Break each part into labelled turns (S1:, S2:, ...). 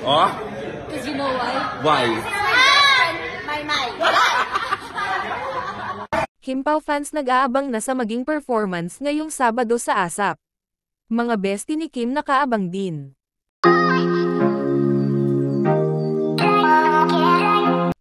S1: Oh?
S2: Because you know why?
S1: Why?
S2: My.
S3: Kim Pao fans nag-aabang na sa maging performance ngayong Sabado sa ASAP. Mga bestie ni Kim nakaabang din.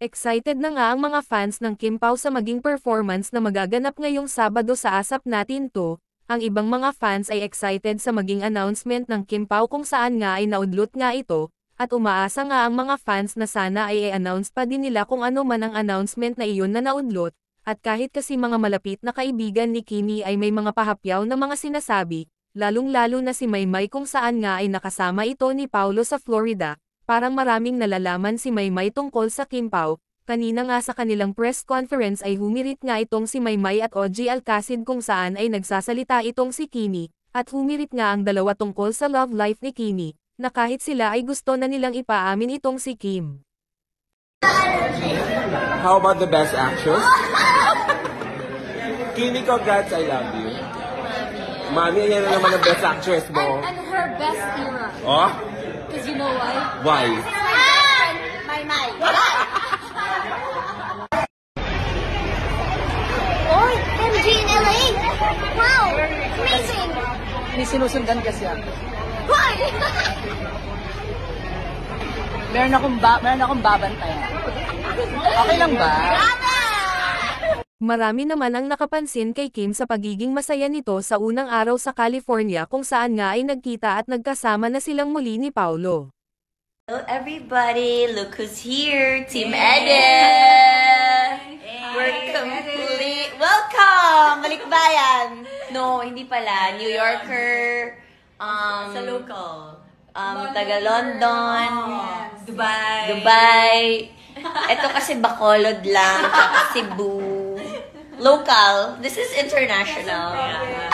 S3: Excited na nga ang mga fans ng Kim Pao sa maging performance na magaganap ngayong Sabado sa ASAP Natin To. Ang ibang mga fans ay excited sa maging announcement ng Kim Pao kung saan nga ay naudlot nga ito, at umaasa nga ang mga fans na sana ay i-announce pa din nila kung ano man ang announcement na iyon na naudlot, at kahit kasi mga malapit na kaibigan ni Kimi ay may mga pahapyaw na mga sinasabi, lalong-lalo na si Maymay kung saan nga ay nakasama ito ni Paulo sa Florida. Parang maraming nalalaman si Maymay tungkol sa Kim Pao. Kanina nga sa kanilang press conference ay humirit nga itong si Maymay at OG Alcacid kung saan ay nagsasalita itong si Kimi, at humirit nga ang dalawa tungkol sa love life ni Kimi, na kahit sila ay gusto na nilang ipaamin itong si Kim.
S1: How about the best actress? Kimi, congrats, I love you. Mami, yan na naman ang best actress mo.
S2: And her best era.
S1: Oh?
S2: Because you know why?
S1: Why?
S2: My. Oy, MJ in LA! Wow! Amazing!
S4: May sinusundan kasi ako.
S2: Why?
S4: Meron akong babantayan. Okay lang ba?
S3: Marami naman ang nakapansin kay Kim sa pagiging masaya nito sa unang araw sa California kung saan nga ay nagkita at nagkasama na silang muli ni Paulo.
S5: Hello everybody, look who's here, Team Eden! We're complete. Welcome! Balikbayan! No, hindi pala. New Yorker. Sa local. Taga London. Dubai. Ito kasi Bacolod lang. Tsaka Cebu. Local. This is international. Yeah.